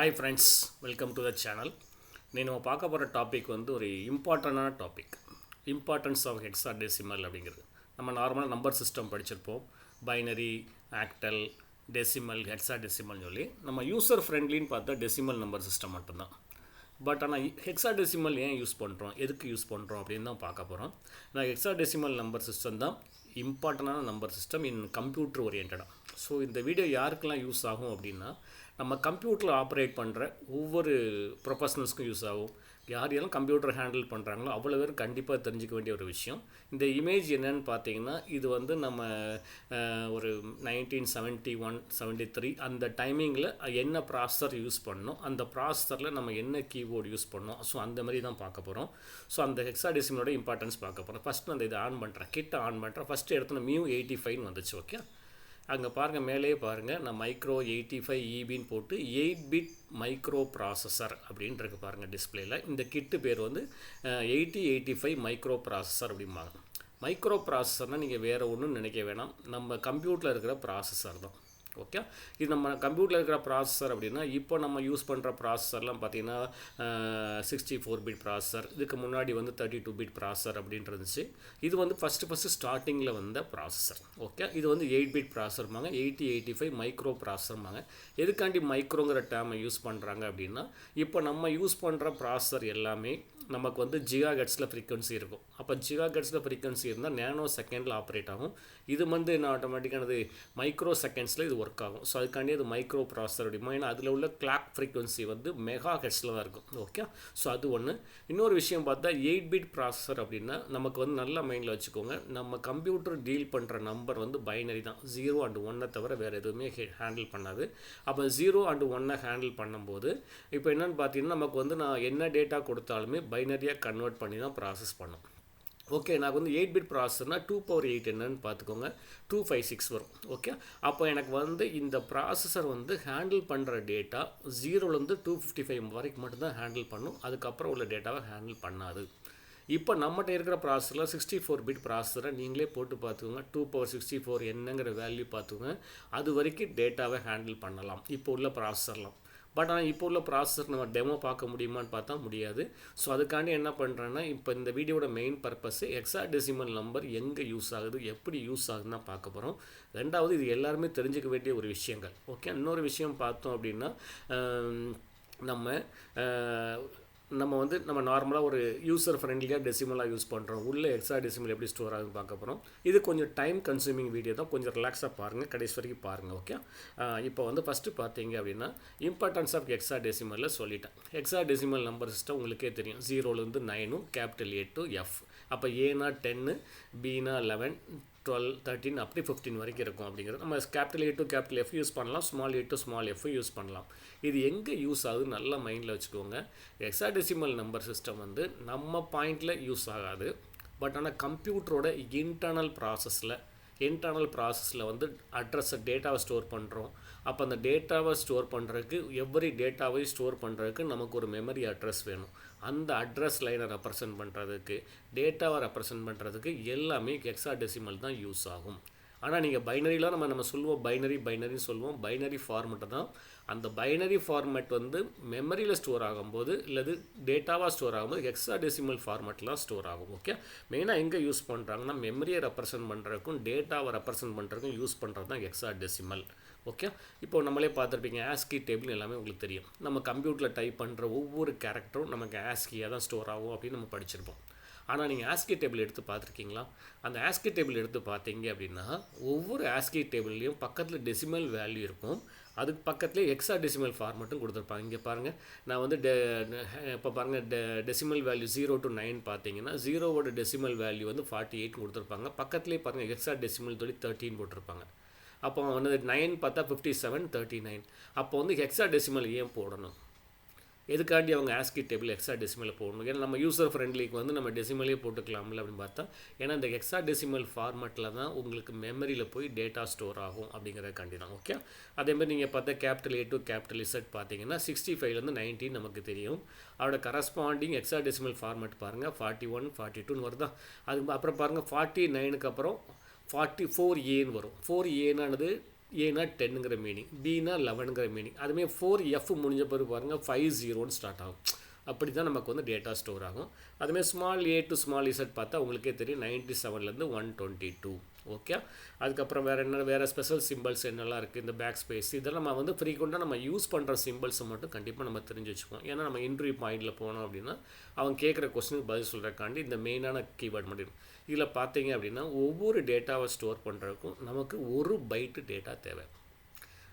Hi friends, welcome to the channel. நம்ம பார்க்க போகிற டாபிக் வந்து ஒரு இம்பார்ட்டண்டான டாபிக். இம்பார்ட்டன்ஸ் ஆஃப் ஹெக்ஸாடெசிமல் அப்படிங்கிறது. நம்ம நார்மலாக நம்பர் சிஸ்டம் படிச்சிருப்போம். பைனரி, ஆக்டல், டெசிமல், ஹெக்ஸாடெசிமல்னு சொல்லி நம்ம யூசர் ஃப்ரெண்ட்லின்னு பார்த்தா டெசிமல் நம்பர் சிஸ்டம் மட்டும்தான். பட் ஆனால் ஹெக்ஸாடெசிமல் ஏன் யூஸ் பண்ணுறோம், எதுக்கு யூஸ் பண்ணுறோம் அப்படின்னு தான் பார்க்க போகிறோம். நான் ஹெக்ஸாடெசிமல் நம்பர் சிஸ்டம் தான் இம்பார்ட்டண்டான நம்பர் சிஸ்டம் இன் கம்ப்யூட்டர் ஓரியன்டாக. ஸோ இந்த வீடியோ யாருக்கெல்லாம் யூஸ் ஆகும் அப்படின்னா, நம்ம கம்ப்யூட்டரில் ஆப்ரேட் பண்ணுற ஒவ்வொரு ப்ரொஃபஷனல்ஸ்க்கும் யூஸ் ஆகும். யார் யாரும் கம்ப்யூட்டர் ஹேண்டில் பண்ணுறாங்களோ அவ்வளோ பேர் கண்டிப்பாக தெரிஞ்சிக்க வேண்டிய ஒரு விஷயம். இந்த இமேஜ் என்னன்னு பார்த்தீங்கன்னா, இது வந்து நம்ம ஒரு 1971, 73 அந்த டைமிங்கில் என்ன ப்ராசஸர் யூஸ் பண்ணோம், அந்த ப்ராசஸரில் நம்ம என்ன கீபோர்டு யூஸ் பண்ணோம். ஸோ அந்த மாதிரி தான் பார்க்க போகிறோம். ஸோ அந்த ஹெக்ஸாடெசிமலோட இம்பார்ட்டன்ஸ் பார்க்க போகிறோம். ஃபஸ்ட்டு நான் இதை ஆன் பண்ணுறேன், கிட்ட ஆன் பண்ணுறேன். ஃபஸ்ட்டு எடுத்து MU85 வந்துச்சு. ஓகே, அங்கே பாருங்கள், மேலேயே பாருங்கள், நான் மைக்ரோ 85 EBன்னு போட்டு 8 பிட் மைக்ரோ ப்ராசஸர் அப்படின்ட்டு இருக்கு பாருங்கள் டிஸ்பிளேயில். இந்த கிட்டு பேர் வந்து 8085 மைக்ரோ ப்ராசஸர் அப்படிம்பாங்க. மைக்ரோ ப்ராசஸர்னால் நீங்கள் வேறு ஒன்றும் நினைக்க வேணாம், நம்ம கம்ப்யூட்டரில் இருக்கிற ப்ராசஸர் தான். ஓகே, இது நம்ம கம்ப்யூட்டரில் இருக்கிற ப்ராசஸர் அப்படின்னா, இப்போ நம்ம யூஸ் பண்ணுற ப்ராசஸர்லாம் பார்த்தீங்கன்னா 64 பிட் ப்ராசஸர், இதுக்கு முன்னாடி வந்து 32 பிட் ப்ராசஸர் அப்படின்ட்டு இருந்துச்சு. இது வந்து ஃபஸ்ட்டு ஸ்டார்டிங்கில் வந்த ப்ராசஸர். ஓகே, இது வந்து 8 பிட் ப்ராசஸர்மாங்க, 8085 மைக்ரோ ப்ராசஸர்மாங்க. எதுக்காண்டி மைக்ரோங்கிற டேர்மை யூஸ் பண்ணுறாங்க அப்படின்னா, இப்போ நம்ம யூஸ் பண்ணுற ப்ராசஸர் எல்லாமே நமக்கு வந்து ஜிகாஹெர்ட்ஸில் ஃப்ரீக்வன்சி இருக்கும். அப்போ ஜிகாஹெர்ட்ஸில் ஃப்ரீக்வன்சி இருந்தால் நேனோ செகண்டில் ஆப்ரேட் ஆகும். இது வந்து என்ன ஆட்டோமேட்டிக்கானது மைக்ரோ செகண்ட்ஸில் இது ஒர்க் ஆகும். ஸோ அதுக்காண்டி அது மைக்ரோ ப்ராசஸர் அப்படிமா. ஏன்னா அதில் உள்ள கிளாக் ஃப்ரீக்வன்சி வந்து மெகா ஹெர்ட்ஸில் தான் இருக்கும். ஓகே, ஸோ அது ஒன்று. இன்னொரு விஷயம் பார்த்தா 8 பிட் ப்ராசஸர் அப்படின்னா நமக்கு வந்து நல்ல மைண்டில் வச்சுக்கோங்க, நம்ம கம்ப்யூட்டர் டீல் பண்ணுற நம்பர் வந்து பைனரி தான், 0 and 1 தவிர வேறு எதுவுமே ஹேண்டில் பண்ணாது. அப்போ 0 and 1 ஹேண்டில் பண்ணும்போது இப்போ என்னென்னு பார்த்தீங்கன்னா, நமக்கு வந்து நான் என்ன டேட்டா கொடுத்தாலுமே பைனரியாக கன்வெர்ட் பண்ணி தான் ப்ராசஸ் பண்ணும். ஓகே, எனக்கு வந்து 8 பிட் ப்ராசஸர்னால் 2^8 என்னன்னு பார்த்துக்கோங்க, 256 வரும். ஓகே, அப்போ எனக்கு வந்து இந்த ப்ராசஸர் வந்து ஹேண்டில் பண்ணுற டேட்டா 0லேருந்து 255 வரைக்கும் மட்டும்தான் ஹேண்டில் பண்ணும். அதுக்கப்புறம் உள்ள டேட்டாவை ஹேண்டில் பண்ணாது. இப்போ நம்மகிட்ட இருக்கிற ப்ராசஸரில் 64 பிட் ப்ராசஸரை நீங்களே போட்டு பார்த்துக்கோங்க, 2^64 என்னங்கிற வேல்யூ பார்த்துக்கோங்க. அது வரைக்கும் டேட்டாவை ஹேண்டில் பண்ணலாம் இப்போ உள்ள ப்ராசஸர்லாம். பட் ஆனால் இப்போ உள்ள ப்ராசஸர் நம்ம டெமோ பார்க்க முடியுமான்னு பார்த்தா முடியாது. ஸோ அதுக்காண்டி என்ன பண்ணுறேன்னா, இப்போ இந்த வீடியோட மெயின் பர்பஸ் ஹெக்ஸாடெசிமல் நம்பர் எங்கே யூஸ் ஆகுது, எப்படி யூஸ் ஆகுதுன்னு தான் பார்க்க போகிறோம். ரெண்டாவது, இது எல்லாருமே தெரிஞ்சுக்க வேண்டிய ஒரு விஷயங்கள். ஓகே, இன்னொரு விஷயம் பார்த்தோம் அப்படின்னா, நம்ம வந்து நம்ம நார்மலாக ஒரு யூசர் ஃப்ரெண்ட்லியாக டெசிமலாக யூஸ் பண்ணுறோம். உள்ள ஹெக்ஸாடெசிமல் எப்படி ஸ்டோர் ஆகுதுன்னு பார்க்க போகிறோம். இது கொஞ்சம் டைம் கன்சூமிங் வீடியோ தான், கொஞ்சம் ரிலாக்ஸாக பாருங்கள், கடைசி வரைக்கும் பாருங்கள். ஓகே, இப்போ வந்து ஃபஸ்ட்டு பார்த்தீங்க அப்படின்னா இம்பார்ட்டன்ஸ் ஆஃப் ஹெக்ஸாடெசிமலில் சொல்லிட்டேன். ஹெக்ஸாடெசிமல் நம்பர் சிஸ்டம் உங்களுக்கே தெரியும், 0லேருந்து 9, கேபிட்டல் A to F. அப்போ ஏனா 10, பினா 11, 12, 13 அப்படி 15 வரைக்கும் இருக்கும். அப்படிங்கிறது நம்ம capital A to capital F use பண்ணலாம், small A to small F use பண்ணலாம். இது எங்கே யூஸ் ஆகுது நல்லா மைண்டில் வச்சுக்கோங்க. ஹெக்ஸாடெசிமல் நம்பர் சிஸ்டம் வந்து நம்ம பாயிண்டில் யூஸ் ஆகாது. பட் ஆனால் கம்ப்யூட்டரோட இன்டர்னல் ப்ராசஸில் வந்து அட்ரஸை டேட்டாவை ஸ்டோர் பண்ணுறோம். அப்போ அந்த டேட்டாவை ஸ்டோர் பண்ணுறதுக்கு எவ்வரி டேட்டாவை ஸ்டோர் பண்ணுறதுக்கு நமக்கு ஒரு மெமரி அட்ரஸ் வேணும். அந்த அட்ரஸ் லைனை ரெப்ரசன்ட் பண்ணுறதுக்கு, டேட்டாவை ரெப்ரசன்ட் பண்ணுறதுக்கு எல்லாமே ஹெக்ஸாடெசிமல் தான் யூஸ் ஆகும். ஆனால் நீங்கள் பைனரிலாம் நம்ம சொல்லுவோம், பைனரின்னு சொல்லுவோம். பைனரி ஃபார்மெட்டை தான். அந்த பைனரி ஃபார்மேட் வந்து மெமரியில் ஸ்டோர் ஆகும்போது இல்லது டேட்டாவாக ஸ்டோர் ஆகும்போது ஹெக்ஸாடெசிமல் ஃபார்மேட்லாம் ஸ்டோர் ஆகும். ஓகே, மெயினாக எங்கே யூஸ் பண்ணுறாங்கன்னா, மெமரியை ரெப்ரசன்ட் பண்ணுறதுக்கும் டேட்டாவை ரெப்ரசன்ட் பண்ணுறதுக்கும் யூஸ் பண்ணுறது தான் ஹெக்ஸாடெசிமல். ஓகே, இப்போ நம்மளே பார்த்துருப்பீங்க, ஆஸ்கி டேபிள் எல்லாமே உங்களுக்கு தெரியும். நம்ம கம்ப்யூட்டரில் டைப் பண்ணுற ஒவ்வொரு கேரக்டரும் நமக்கு ஆஸ்கியாக தான் ஸ்டோர் ஆகும் அப்படின்னு நம்ம படிச்சிருப்போம். ஆனால் நீங்கள் ஆஸ்கி டேபிள் எடுத்து பார்த்துருக்கீங்களா? அந்த ஆஸ்கி டேபிள் எடுத்து பார்த்தீங்க அப்படின்னா, ஒவ்வொரு ஆஸ்கி டேபிள்லேயும் பக்கத்தில் டெசிமல் வேல்யூ இருக்கும், அதுக்கு பக்கத்துலேயே ஹெக்ஸாடெசிமல் ஃபார்மேட்டும் கொடுத்துருப்பாங்க. இங்கே பாருங்கள், நான் வந்து இப்போ பாருங்கள், டெசிமல் வேல்யூ 0 to 9 பார்த்தீங்கன்னா 0வோட டெசிமல் வேல்யூ வந்து 48 கொடுத்துருப்பாங்க. பக்கத்துலேயே பாருங்கள் ஹெக்ஸாடெசிமல் 13 போட்டிருப்பாங்க. அப்போ வந்து 9 பார்த்தா 57, 39. அப்போ வந்து ஹெக்ஸாடெசிமல் ஏன் போடணும், எதுக்காண்டி அவங்க ஆஸ்கி டேபிள் ஹெக்ஸாடெசிமலில் போடணும்? ஏன்னா நம்ம யூசர் ஃப்ரெண்ட்லிக்கு வந்து நம்ம டெசிமலே போட்டுக்கலாம்ல அப்படின்னு பார்த்தா, ஏன்னா இந்த ஹெக்ஸாடெசிமல் ஃபார்மேட்டில் தான் உங்களுக்கு மெமரியில் போய் டேட்டா ஸ்டோர் ஆகும் அப்படிங்கிறதுக்காண்டி தான். ஓகே, அதேமாதிரி நீங்கள் பார்த்தா capital A to capital Z பார்த்தீங்கன்னா 65லேருந்து 19 நமக்கு தெரியும். அதோட கரஸ்பாண்டிங் ஹெக்ஸாடெசிமல் ஃபார்மேட் பாருங்கள், 41, 42ன்னு வருதா. அதுக்கு அப்புறம் பாருங்கள் 49க்கு அப்புறம் 44Aன்னு வரும். 4Aனானது ஏனா 10ங்கிற மீனிங், பினா 11ங்கிற மீனிங். அதுமாதிரி 4F முடிஞ்ச பிறகு பாருங்கள் 50ன்னு ஸ்டார்ட் ஆகும். அப்படி தான் நமக்கு வந்து டேட்டா ஸ்டோர் ஆகும். அதுமாதிரி small A to small Z பார்த்தா உங்களுக்கே தெரியும் 97லேருந்து 122. ஓகே. அதுக்கப்புறம் வேறு என்ன, வேறு ஸ்பெஷல் சிம்பிள்ஸ் என்னெல்லாம் இருக்குது, இந்த பேக் ஸ்பேஸ், இதெல்லாம் நம்ம வந்து ஃப்ரீக்வெண்ட்டாக நம்ம யூஸ் பண்ணுற சிம்பிள்ஸை மட்டும் கண்டிப்பாக நம்ம தெரிஞ்சு வச்சுக்குவோம். ஏன்னா நம்ம இன்டர்வியூ பாயிண்டில் போனோம் அப்படின்னா அவங்க கேட்குற கொஸ்டினுக்கு பதில் சொல்கிறக்காண்டி இந்த மெயினான கீவேர்ட் மட்டும். இதில் பார்த்தீங்க அப்படின்னா ஒவ்வொரு டேட்டாவை ஸ்டோர் பண்ணுறதுக்கும் நமக்கு 1 பைட்டு டேட்டா தேவை.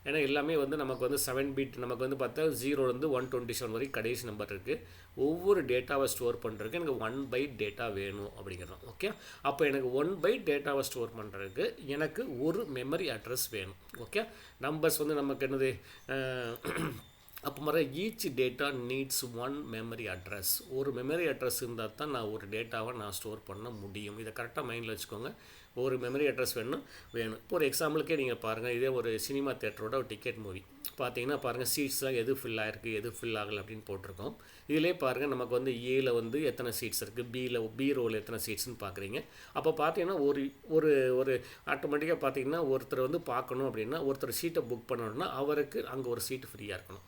ஏன்னா எல்லாமே வந்து நமக்கு வந்து 7 பிட், நமக்கு வந்து பார்த்தா 0லேருந்து 127 வரைக்கும் கடைசி நம்பர் இருக்குது. ஒவ்வொரு டேட்டாவை ஸ்டோர் பண்ணுறதுக்கு எனக்கு 1 பைட் டேட்டா வேணும் அப்படிங்கிறோம். ஓகே. அப்போ எனக்கு 1 பைட் டேட்டாவை ஸ்டோர் பண்ணுறதுக்கு எனக்கு ஒரு மெமரி அட்ரஸ் வேணும். ஓகே. நம்பர்ஸ் வந்து நமக்கு என்னது, அப்போ மாதிரி each data needs 1 memory address. ஒரு மெமரி அட்ரஸ் இருந்தால் தான் நான் ஒரு டேட்டாவை நான் ஸ்டோர் பண்ண முடியும். இதை கரெக்டாக மைண்டில் வச்சுக்கோங்க. ஒரு மெமரி அட்ரஸ் வேணும். இப்போ ஒரு எக்ஸாம்பிளுக்கே நீங்கள் பாருங்கள், இதே ஒரு சினிமா தேட்டரோட ஒரு டிக்கெட் மூவி பார்த்தீங்கன்னா பாருங்கள், சீட்ஸ்லாம் எது ஃபில் ஆகிருக்கு எது ஃபில் ஆகலை அப்படின்னு போட்டிருக்கோம். இதிலே பாருங்கள் நமக்கு வந்து ஏல வந்து எத்தனை சீட்ஸ் இருக்குது, பி ரோவில் எத்தனை சீட்ஸ்னு பார்க்குறீங்க. அப்போ பார்த்தீங்கன்னா ஒரு ஒரு ஒரு ஆட்டோமேட்டிக்காக பார்த்தீங்கன்னா ஒருத்தர் வந்து பார்க்கணும் அப்படின்னா, ஒருத்தர் சீட்டை புக் பண்ணணும்னா அவருக்கு அங்கே ஒரு சீட்டு ஃப்ரீயாக இருக்கணும்.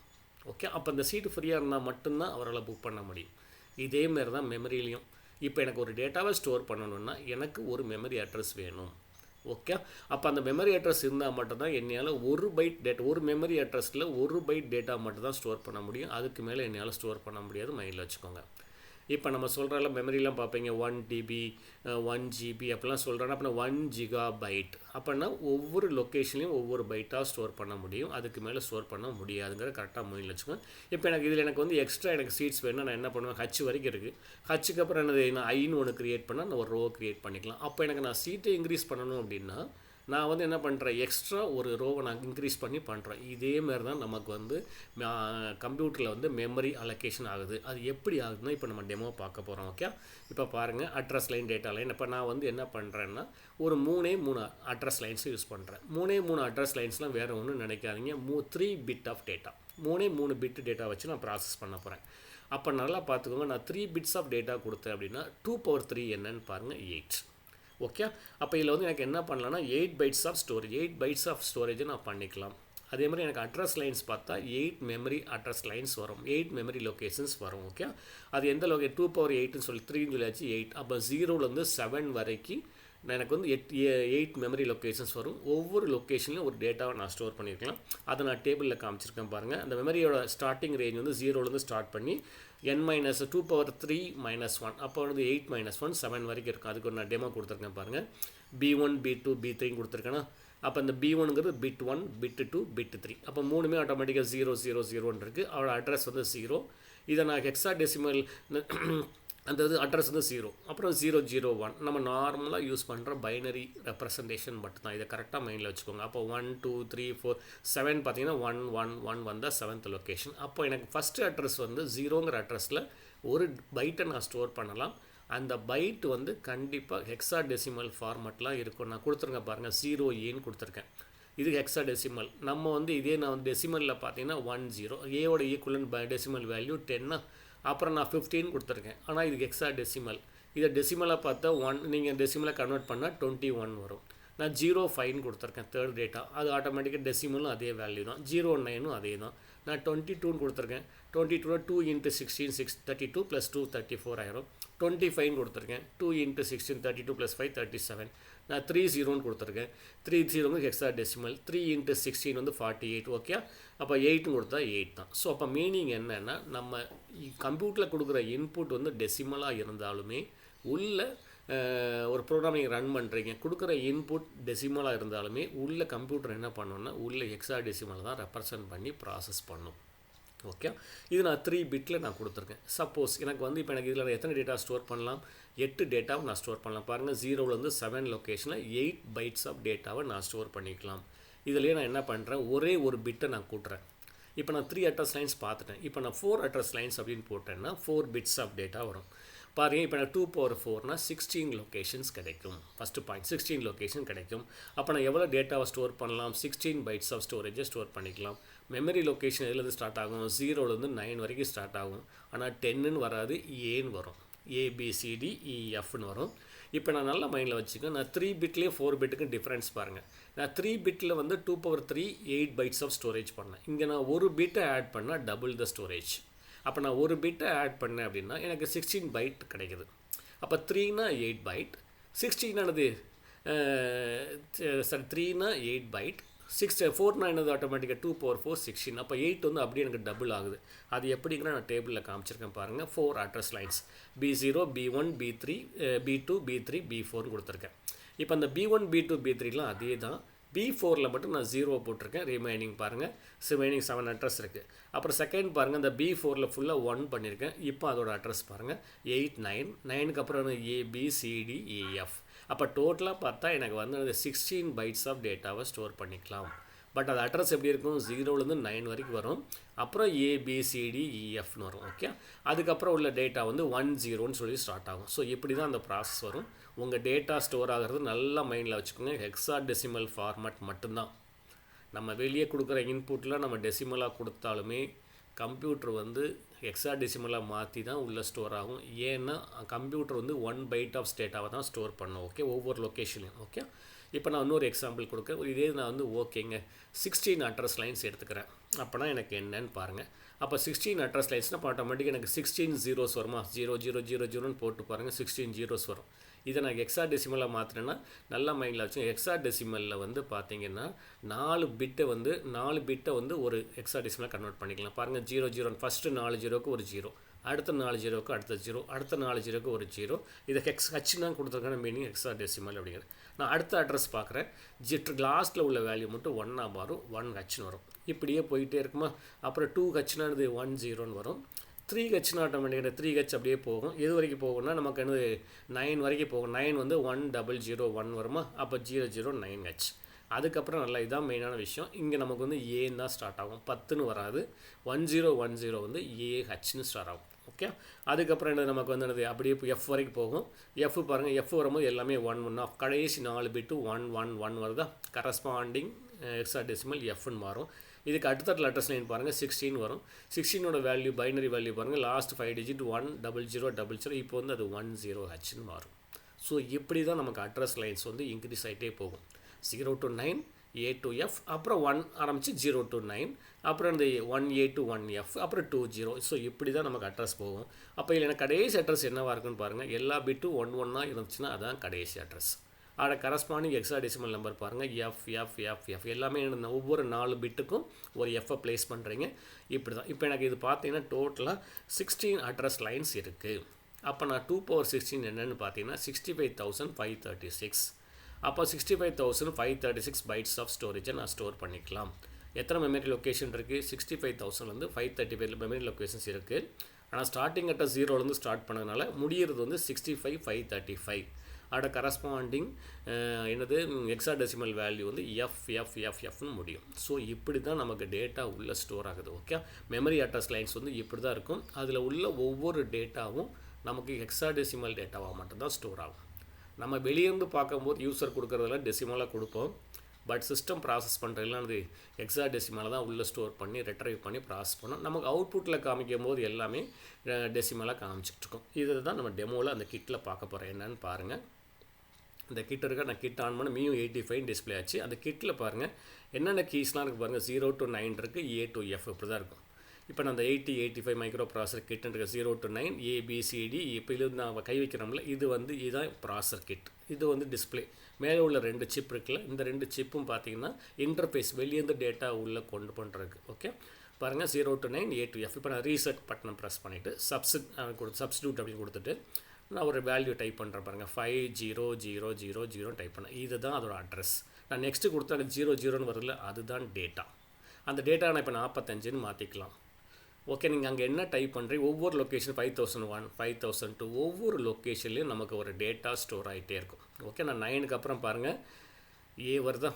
ஓகே. அப்போ அந்த சீட்டு ஃப்ரீயாக இருந்தால் மட்டும்தான் அவரால் புக் பண்ண முடியும். இதேமாரி தான் மெமரிலையும். இப்போ எனக்கு ஒரு டேட்டாவை ஸ்டோர் பண்ணணுன்னா எனக்கு ஒரு மெமரி அட்ரஸ் வேணும். ஓகே. அப்போ அந்த மெமரி அட்ரஸ் இருந்தால் மட்டும்தான் என்னால் ஒரு பைட் டேட்டா, ஒரு மெமரி அட்ரஸில் ஒரு பைட் டேட்டா மட்டும் தான் ஸ்டோர் பண்ண முடியும். அதுக்கு மேலே என்னால் ஸ்டோர் பண்ண முடியாது. மைண்டில் வச்சுக்கோங்க. இப்போ நம்ம சொல்கிறல மெமரிலாம் பார்ப்பீங்க 1 TB 1 GB அப்படிலாம் சொல்கிறோன்னா, அப்போ 1 GB. அப்படின்னா ஒவ்வொரு லொக்கேஷன்லையும் ஒவ்வொரு பைட்டாக ஸ்டோர் பண்ண முடியும். அதுக்கு மேலே ஸ்டோர் பண்ண முடியாதுங்கிற கரெக்டாக மைண்டில் வச்சுக்கோங்க. இப்போ எனக்கு வந்து எக்ஸ்ட்ரா எனக்கு சீட்ஸ் வேணும்னா நான் என்ன பண்ணுவேன், ஹச் வரைக்கும் இருக்குது. ஹச்சுக்கு அப்புறம் என்னது, நான் ஐன்னு ஒன்று க்ரியேட் பண்ணால் நான் ஒரு ரோ க்ரியேட் பண்ணிக்கலாம். அப்போ எனக்கு நான் சீட்டை இன்க்ரீஸ் பண்ணணும் அப்படின்னா நான் வந்து என்ன பண்ணுறேன், எக்ஸ்ட்ரா ஒரு ரோவை நான் இன்க்ரீஸ் பண்ணி பண்ணுறேன். இதேமாரி தான் நமக்கு வந்து கம்ப்யூட்டரில் வந்து மெமரி அலோகேஷன் ஆகுது. அது எப்படி ஆகுதுன்னா இப்போ நம்ம டெமோ பார்க்க போகிறோம். ஓகே. இப்போ பாருங்கள், அட்ரஸ் லைன், டேட்டா லைன். இப்போ நான் வந்து என்ன பண்ணுறேன்னா ஒரு 3 அட்ரஸ் லைன்ஸ் யூஸ் பண்ணுறேன். 3 அட்ரஸ் லைன்ஸ்லாம் வேறு ஒன்றும் நினைக்காதீங்க. 3 bit of data, 3 bit data வச்சு நான் ப்ராசஸ் பண்ண போகிறேன். அப்போ நல்லா பார்த்துக்கோங்க, நான் 3 பிட்ஸ் ஆஃப் டேட்டா கொடுத்தேன் அப்படின்னா 2 × 3 என்னன்னு பாருங்கள், 8. ஓகே. அப்போ இதில் வந்து எனக்கு என்ன பண்ணலான்னா 8 bytes of storage, 8 bytes of ஸ்டோரேஜை நான் பண்ணிக்கலாம். அதே மாதிரி எனக்கு அட்ரஸ் லைன்ஸ் பார்த்தா 8 மெமரி அட்ரஸ் லைன்ஸ் வரும், 8 மெமரி லொக்கேஷன்ஸ் வரும். ஓகே. அது எந்த 2 × 8ன்னு சொல்லி 3ன்னு சொல்லியாச்சு, 8. அப்போ 0லேருந்து 7 வரைக்கும் எனக்கு வந்து 8 மெமரி லொக்கேஷன்ஸ் வரும். ஒவ்வொரு லொக்கேஷன்லையும் ஒரு டேட்டாவை நான் ஸ்டோர் பண்ணியிருக்கலாம். அதை நான் டேபிளில் காமிச்சிருக்கேன் பாருங்கள். அந்த மெமரியோட ஸ்டார்டிங் ரேஞ்ச் வந்து 0லேருந்து ஸ்டார்ட் பண்ணி n-2 - 1, அப்போ வந்து 8 - 1 7 வரைக்கும் இருக்கும். அதுக்கு ஒரு நான் டெமோ கொடுத்துருக்கேன் பாருங்கள். B1 B2 B3 கொடுத்துருக்கேன்னா, அப்போ அந்த B1ங்கிறது பிட் 1 பிட் 2 பிட் 3. அப்போ 3மே ஆட்டோமேட்டிக்காக 0 0 0ன்னு இருக்குது. அவரோட அட்ரஸ் வந்து 0. இதை நான் ஹெக்ஸா டெசிமல் அந்த இது அட்ரஸ் வந்து 0, அப்புறம் 001 நம்ம நார்மலாக யூஸ் பண்ணுற பைனரி ரெப்ரசன்டேஷன் மட்டும்தான். இதை கரெக்டாக மைண்டில் வச்சுக்கோங்க. அப்போ 1 2 3 4 7 பார்த்தீங்கன்னா 1 1 1 வந்தால் 7th லொக்கேஷன். அப்போ எனக்கு ஃபஸ்ட்டு அட்ரஸ் வந்து 0ங்கிற அட்ரஸில் ஒரு பைட்டை நான் ஸ்டோர் பண்ணலாம். அந்த பைட் வந்து கண்டிப்பாக ஹெக்ஸா டெசிமல் ஃபார்மேட்லாம் இருக்கும். நான் கொடுத்துருங்க பாருங்கள், 0Aன்னு கொடுத்துருக்கேன். இது ஹெக்ஸா டெசிமல். நம்ம வந்து இதே நான் வந்து டெசிமலில் பார்த்தீங்கன்னா 10, ஏவோட ஈக்குவலன்ட் டெசிமல் வேல்யூ 10. அப்புறம் நான் 15 கொடுத்துருக்கேன். ஆனால் இது ஹெக்ஸா டெசிமல். இதை டெசிமலாக பார்த்தா 1, நீங்கள் டெசிமலாக கன்வெர்ட் பண்ணால் 21 வரும். நான் 05ன்னு கொடுத்துருக்கேன் தேர்ட் டேட்டா. அது ஆட்டோமேட்டிக்காக டெசிமலும் அதே வேல்யூ தான். 09ம் அதே தான். நான் 22ன்னு கொடுத்துருக்கேன். 22 2 × 16 6 32 + 2 34 ஆயிரும். 25ன்னு கொடுத்துருக்கேன். 2 × 16 32 + 5 37. நான் 30ன்னு கொடுத்துருக்கேன். 30 வந்து ஹெக்ஸா டெசிமல். 3 × 16 வந்து 48. ஓகே. அப்போ 8ன்னு கொடுத்தா 8 தான். ஸோ அப்போ மீனிங் என்னென்னா, நம்ம கம்ப்யூட்டரில் கொடுக்குற இன்புட் வந்து டெசிமலாக இருந்தாலுமே உள்ள ஒரு ப்ரோக்ராமிங் ரன் பண்ணுறீங்க, கொடுக்குற இன்புட் டெசிமலாக இருந்தாலுமே உள்ள கம்ப்யூட்டர் என்ன பண்ணணும்னா உள்ள ஹெக்ஸா டெசிமலை தான் ரெப்ரசன்ட் பண்ணி ப்ராசஸ் பண்ணும். ஓகே. இது நான் 3 பிட்டில் நான் கொடுத்துருக்கேன். சப்போஸ் எனக்கு வந்து இப்போ எனக்கு இதில் எத்தனை டேட்டா ஸ்டோர் பண்ணலாம், 8 டேட்டாவை நான் ஸ்டோர் பண்ணலாம். பாருங்கள், 0லேருந்து 7 லொக்கேஷனில் 8 பைட்ஸ் ஆஃப் டேட்டாவை நான் ஸ்டோர் பண்ணிக்கலாம். இதுலேயே நான் என்ன பண்ணுறேன், ஒரே ஒரு பிட்டை நான் கூட்டுறேன். இப்போ நான் 3 அட்ரஸ் லைன்ஸ் பார்த்துட்டேன். இப்போ நான் 4 அட்ரஸ் லைன்ஸ் அப்படின்னு போட்டேன்னா 4 பிட்ஸ் ஆஃப் டேட்டா வரும். பாருங்கள், இப்போ நான் 2 × 4னா 16 லொக்கேஷன்ஸ் கிடைக்கும். ஃபஸ்ட்டு பாயிண்ட் 16 லொக்கேஷன் கிடைக்கும். அப்போ நான் எவ்வளோ டேட்டாவை ஸ்டோர் பண்ணலாம், 16 பைட்ஸ் ஆஃப் ஸ்டோரேஜை ஸ்டோர் பண்ணிக்கலாம். மெமரி லொக்கேஷன் எதுலேருந்து ஸ்டார்ட் ஆகும், 0லேருந்து 9 வரைக்கும் ஸ்டார்ட் ஆகும். ஆனால் 10ன்னு வராது, ஏன்னு வரும். ABCDEFன்னு வரும். இப்போ நான் நல்ல மைண்டில் வச்சுக்கேன். நான் 3 பிட்லேயே 4 பிட்டுக்கு டிஃப்ரென்ஸ் பாருங்கள். நான் 3 பிட்டில் வந்து 2 power 3 8 பைட்ஸ் ஆஃப் ஸ்டோரேஜ் பண்ணேன். இங்கே நான் ஒரு பிட்டை ஆட் பண்ணால் டபுள் த ஸ்டோரேஜ். அப்போ நான் ஒரு பிட்டை ஆட் பண்ணேன் அப்படின்னா எனக்கு 16 பைட் கிடைக்குது. அப்போ 3னா 8 பைட், 16ஆனது சாரி 3னா 8 பைட், 4னா என்னது ஆட்டோமேட்டிக்காக 2 power 4 16. அப்போ 8 வந்து அப்படியே எனக்கு டபுள் ஆகுது. அது எப்படிங்கிற நான் டேபிளில் காமிச்சிருக்கேன் பாருங்கள். 4 address lines B0 B1 B3 B2 B3 B4 கொடுத்துருக்கேன். இப்போ அந்த B1 B2 B3லாம் அதே தான். B4ல் மட்டும் நான் 0 போட்டிருக்கேன். ரிமைனிங் பாருங்கள், ரிமைனிங் 7 அட்ரஸ் இருக்குது. அப்புறம் செகண்ட் பாருங்கள், இந்த B4ல் ஃபுல்லாக 1 பண்ணியிருக்கேன். இப்போ அதோட அட்ரஸ் பாருங்கள் 8 9 9க்கு அப்புறம் ABCDEF. அப்போ டோட்டலாக பார்த்தா எனக்கு வந்து 16 பைட்ஸ் ஆஃப் டேட்டாவை ஸ்டோர் பண்ணிக்கலாம். பட் அது அட்ரஸ் எப்படி இருக்கும், 0லேருந்து 9 வரைக்கும் வரும். அப்புறம் ABCDEFன்னு வரும். ஓகே, அதுக்கப்புறம் உள்ள டேட்டா வந்து 10ன்னு சொல்லி ஸ்டார்ட் ஆகும். ஸோ இப்படி தான் அந்த ப்ராசஸ் வரும். உங்கள் டேட்டா ஸ்டோர் ஆகிறது நல்லா மைண்டில் வச்சுக்கோங்க. ஹெக்ஸா டெசிமல் ஃபார்மேட் மட்டும்தான். நம்ம வெளியே கொடுக்குற இன்புட்டில் நம்ம டெசிமலாக கொடுத்தாலுமே கம்ப்யூட்டர் வந்து ஹெக்ஸா டெசிமலாக மாற்றி தான் உள்ளே ஸ்டோர் ஆகும். ஏன்னா கம்ப்யூட்டர் வந்து 1 பைட் ஆஃப் டேட்டாவை தான் ஸ்டோர் பண்ணும். ஓகே, ஒவ்வொரு லொக்கேஷன்லையும். ஓகே, இப்போ நான் இன்னொரு எக்ஸாம்பிள் கொடுக்க, இதே நான் வந்து ஓகேங்க 16 அட்ரஸ் லைன்ஸ் எடுத்துக்கிறேன். அப்போனா எனக்கு என்னன்னு பாருங்கள். அப்போ 16 அட்ரஸ் லைன்ஸ்னால் இப்போ ஆட்டோமேட்டிக்காக எனக்கு 16 zeros வருமா, 0000ன்னு போட்டு பாருங்கள், 16 zeros வரும். இதை நான் ஹெக்ஸா டெசிமலாக மாற்றினேன்னா நல்லா மைண்டில் வச்சு. ஹெக்ஸா டெசிமலில் வந்து பார்த்தீங்கன்னா 4 பிட்டை வந்து ஒரு ஹெக்ஸா டெசிமலாக கன்வெர்ட் பண்ணிக்கலாம். பாருங்கள் 00 ஃபஸ்ட்டு 4 ஜீரோக்கு ஒரு 0, அடுத்த 4 ஜீரோக்கு அடுத்த 0, அடுத்த 4 ஜீரோக்கு ஒரு 0. இதை ஹச்னா கொடுத்துருக்கான மீனிங் ஹெக்ஸா டெசிமல் அப்படிங்கிறது. நான் அடுத்த அட்ரஸ் பார்க்குறேன், லாஸ்ட்டில் உள்ள வேல்யூ மட்டும் 1ஆக மாறும், 1Hன்னு வரும். இப்படியே போயிட்டே இருக்குமா. அப்புறம் 2Hனானது 10ன்னு வரும். 3Hனா ஆட்டோமேட்டிக்காக 3H அப்படியே போகும். எது வரைக்கும் போகும்னா நமக்கு என்னது 9 வரைக்கும் போகும். 9 வந்து 1001 வருமா. அப்போ 009H. அதுக்கப்புறம் நல்லா இதான் மெயினான விஷயம். இங்கே நமக்கு வந்து ஏன்னு தான் ஸ்டார்ட் ஆகும், 10ன்னு வராது. 1010 வந்து AHன்னு ஸ்டார்ட் ஆகும். ஓகே, அதுக்கப்புறம் என்ன நமக்கு வந்து என்னது அப்படியே F வரைக்கும் போகும். F பாருங்கள், F வரும்போது எல்லாமே 1 1 ஆஃப் கடைசி 4 பிட்டு 1 1 1 வருதா. கரஸ்பாண்டிங் ஹெக்ஸா டெசிமல் Fன்னு மாறும். இதுக்கு அடுத்த அட்ரஸ் லைன் பாருங்கள் 16 வரும். 16ஓட வேல்யூ பைனரி வேல்யூ பாருங்கள், லாஸ்ட் 5 டிஜிட் 10000. இப்போ வந்து அது 10Hன்னு மாறும். ஸோ இப்படி தான் நமக்கு அட்ரஸ் லைன்ஸ் வந்து இன்க்ரீஸ் ஆகிட்டே போகும். 0 to 9 A to F, அப்புறம் 1 ஆரம்பித்து 0 to 9, அப்புறம் இந்த 1A to 1F, அப்புறம் 20. ஸோ இப்படி தான் நமக்கு அட்ரஸ் போகும். அப்போ இதில் எனக்கு கடைசி அட்ரஸ் என்னவாக இருக்குன்னு பாருங்கள். எல்லா பிட்டும் 1 1ஆக இருந்துச்சுன்னா அதான் கடைசி அட்ரஸ். அதோட கரஸ்பாண்டிங் ஹெக்ஸா டெசிமல் நம்பர் பாருங்கள், F எல்லாமே ஒவ்வொரு 4 பிட்டுக்கும் ஒரு Fஐ ப்ளேஸ் பண்ணுறீங்க. இப்படி தான். இப்போ எனக்கு இது பார்த்தீங்கன்னா டோட்டலாக 16 அட்ரஸ் லைன்ஸ் இருக்குது. அப்போ நான் 2 power 16 என்னென்னு பார்த்தீங்கன்னா 65536. அப்போ 65536 பைட்ஸ் ஆஃப் ஸ்டோரேஜை நான் ஸ்டோர் பண்ணிக்கலாம். எத்தனை மெமரி லொக்கேஷன் இருக்குது, 65000லேருந்து 535 மெமரி லொக்கேஷன்ஸ் இருக்குது. ஆனால் ஸ்டார்டிங் அட்ட 0லேருந்து ஸ்டார்ட் பண்ணதுனால முடிகிறது வந்து 65535. அதோட கரஸ்பாண்டிங் என்னது ஹெக்ஸா டெசிமல் வேல்யூ வந்து FFFFன்னு முடியும். ஸோ இப்படி தான் நமக்கு டேட்டா உள்ளே ஸ்டோர் ஆகுது. ஓகே, மெமரி அட்ரஸ் லைன்ஸ் வந்து இப்படி தான் இருக்கும். அதில் உள்ள ஒவ்வொரு டேட்டாவும் நமக்கு ஹெக்ஸா டெசிமல் டேட்டாவாக மட்டும்தான் ஸ்டோர் ஆகும். நம்ம வெளியேருந்து பார்க்கும்போது யூசர் கொடுக்குறதெல்லாம் டெசிமலாக கொடுப்போம். பட் சிஸ்டம் ப்ராசஸ் பண்ணுறதுலாம் அது ஹெக்ஸா டெசிமலாக தான் உள்ளே ஸ்டோர் பண்ணி ரெட்ரைவ் பண்ணி ப்ராசஸ் பண்ணோம். நமக்கு அவுட்புட்டில் காமிக்கும் போது எல்லாமே டெசிமலாக காமிச்சிட்ருக்கோம். இதை தான் நம்ம டெமோவில் அந்த கிட்டில் பார்க்க போகிறோம். என்னன்னு பாருங்கள். இந்த கிட் இருக்க நான் கிட் ஆன் பண்ண MIU85 டிஸ்பிளே ஆச்சு. அந்த கிட்டில் பாருங்கள் என்னென்ன கீஸ்லாம் இருக்குது பாருங்கள். 0 to 9 இருக்குது, A to F இப்படி தான் இருக்கும். இப்போ நான் அந்த 85 மைக்ரோ ப்ராசர் கிட்டுன்னு இருக்க 0 to 9 ABCD. இப்போ இது நான் கை வைக்கிறோம்ல, இது வந்து இதுதான் ப்ராசர் கிட். இது வந்து டிஸ்பிளே மேலே உள்ள 2 சிப் இருக்குல்ல, இந்த 2 சிப்பும் பார்த்தீங்கன்னா இன்டர்ஃபேஸ் வெளியேருந்து டேட்டா உள்ளே கொண்டு பண்ணுறதுக்கு. ஓகே, பாருங்கள் 0 to 9 A to F. இப்போ நான் ரீசெட் பட்டனை ப்ரெஸ் பண்ணிவிட்டு சப்ஸ்டியூட் அப்படின்னு கொடுத்துட்டு நான் ஒரு வேல்யூ டைப் பண்ணுறேன் பாருங்கள், 500000 டைப் பண்ணேன். இதுதான் அதோட அட்ரஸ். நான் நெக்ஸ்ட்டு கொடுத்தா 00ன்னு வரல, அதுதான் டேட்டா. அந்த டேட்டா நான் இப்போ 45ன்னு மாற்றிக்கலாம். ஓகே, நீங்கள் அங்கே என்ன டைப் பண்ணுறீங்க, ஒவ்வொரு லொக்கேஷன் 5001 5002 ஒவ்வொரு லொக்கேஷன்லேயும் நமக்கு ஒரு டேட்டா ஸ்டோர் ஆகிட்டே இருக்கும். ஓகே, நான் 9க்கு அப்புறம் பாருங்கள் ஏ வருதா,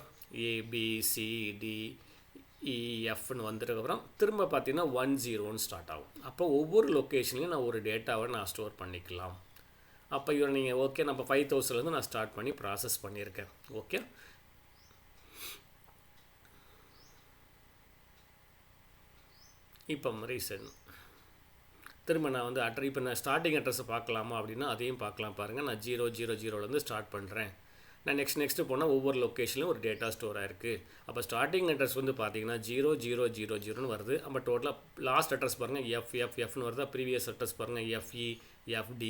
ABCDEFன்னு வந்ததுக்கப்புறம் திரும்ப பார்த்தீங்கன்னா 10ன்னு ஸ்டார்ட் ஆகும். அப்போ ஒவ்வொரு லொக்கேஷன்லையும் நான் ஒரு டேட்டாவை நான் ஸ்டோர் பண்ணிக்கலாம். அப்போ இவரை நீங்கள் ஓகே நான் இப்போ 5000லேருந்து நான் ஸ்டார்ட் பண்ணி ப்ராசஸ் பண்ணியிருக்கேன். ஓகே, இப்போ ரீசன் திரும்ப நான் வந்து இப்போ நான் ஸ்டார்டிங் அட்ரஸை பார்க்கலாமா அப்படின்னா அதையும் பார்க்கலாம் பாருங்கள். நான் 000 ஸ்டார்ட் பண்ணுறேன். நான் நெக்ஸ்ட்டு போனால் ஒவ்வொரு லொக்கேஷன்லையும் ஒரு டேட்டா ஸ்டோர் ஆகிருக்கு. அப்போ ஸ்டார்டிங் அட்ரஸ் வந்து பார்த்தீங்கன்னா 0000 வருது. நம்ம டோட்டலாக லாஸ்ட் அட்ரஸ் பாருங்கள் FFFனு வருது. ப்ரீவியஸ் அட்ரஸ் பாருங்கள் FE FD.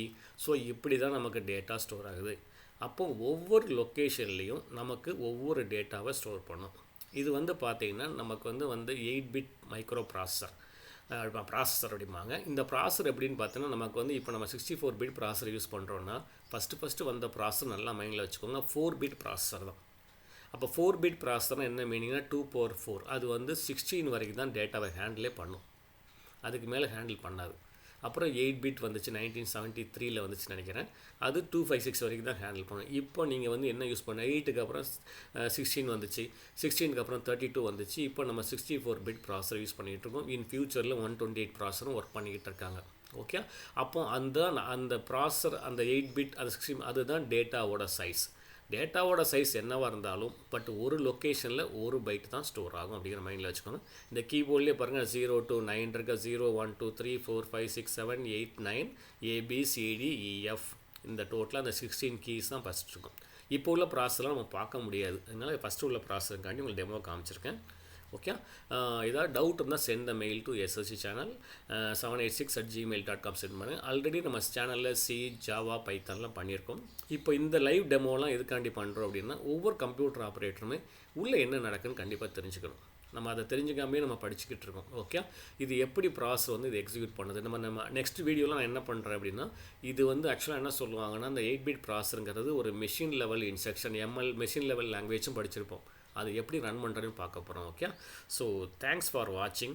ஸோ இப்படி தான் நமக்கு டேட்டா ஸ்டோர் ஆகுது. அப்போது ஒவ்வொரு லொக்கேஷன்லேயும் நமக்கு ஒவ்வொரு டேட்டாவை ஸ்டோர் பண்ணும். இது வந்து பார்த்திங்கன்னா நமக்கு வந்து 8-bit மைக்ரோ ப்ராசஸர் அப்படிம்பாங்க. இந்த ப்ராசஸர் எப்படின்னு பார்த்தீங்கன்னா நமக்கு வந்து இப்போ நம்ம 64-bit ப்ராசஸர் யூஸ் பண்ணுறோன்னா ஃபஸ்ட்டு வந்த ப்ராசஸர் நல்லா மைண்டில் வச்சுக்கோங்க. 4-bit ப்ராசஸர் தான். அப்போ 4-bit ப்ராசஸர்னால் என்ன மீனிங்னா 2/4. அது வந்து 16 வரைக்கும் தான் டேட்டாவை ஹேண்டிலே பண்ணும். அதுக்கு மேலே ஹேண்டில் பண்ணாது. அப்புறம் 8-bit வந்துச்சு, 1973 வந்துச்சு நினைக்கிறேன். அது 256 வரைக்கும் தான் ஹேண்டில் பண்ணும். இப்போ நீங்கள் வந்து என்ன யூஸ் பண்ண 8க்கு அப்புறம் 16 வந்துச்சு, 16க்கு அப்புறம் 32 வந்துச்சு. இப்போ நம்ம 64-bit ப்ராசஸர் யூஸ் பண்ணிகிட்ருக்கோம். இன் ஃபியூச்சரில் 128 ப்ராசஸரும் ஒர்க் பண்ணிக்கிட்டு இருக்காங்க. ஓகே, அப்போ அந்த ப்ராசஸர் அந்த 8-bit அது 16 அதுதான் டேட்டாவோட சைஸ். டேட்டாவோட சைஸ் என்னவாக இருந்தாலும் பட் ஒரு லொக்கேஷனில் ஒரு பைட் தான் ஸ்டோர் ஆகும் அப்படிங்கிற மைண்டில் வச்சுக்கோங்க. இந்த கீபோர்ட்லேயே பாருங்கள் 0 to 9 இருக்க 0 1 2 3 4 5 6 7 8 9 ABCDEF. இந்த டோட்டலாக அந்த 16 கீஸ் தான் ஃபஸ்ட் இருக்கும். இப்போ உள்ள ப்ராசஸ்லாம் நம்ம பார்க்க முடியாது. அதனால் ஃபஸ்ட்டு உள்ள ப்ராசஸ்க்காண்டி உங்களுக்கு டெமோ காமிச்சிருக்கேன். ஓகே, ஏதாவது டவுட் இருந்தால் send the mail to SSC channel 786@gmail.com send பண்ணுங்கள். ஆல்ரெடி நம்ம சேனலில் C, ஜாவா, பைத்தான்லாம் பண்ணியிருக்கோம். இப்போ இந்த லைவ் டெமோலாம் எதுக்காண்டி பண்ணுறோம் அப்படின்னா ஒவ்வொரு கம்ப்யூட்டர் ஆப்ரேட்டருமே உள்ளே என்ன நடக்குன்னு கண்டிப்பாக தெரிஞ்சுக்கணும். நம்ம அதை தெரிஞ்சுக்காமே நம்ம படிச்சுக்கிட்டு இருக்கோம். ஓகே, இது எப்படி ப்ராசஸ் வந்து இது எக்ஸிக்யூட் பண்ணுது நம்ம நெக்ஸ்ட் வீடியோவில் நான் என்ன பண்ணுறேன் அப்படின்னா இது வந்து ஆக்சுவலாக என்ன சொல்லுவாங்கன்னா அந்த 8-bit ப்ராசஸருங்கிறது ஒரு machine level instruction machine level லாங்குவேஜும் படிச்சிருப்போம். அது எப்படி ரன் பண்ணுறதுன்னு பார்க்க போகிறோம். ஓகே, ஸோ தேங்க்ஸ் ஃபார் வாட்சிங்.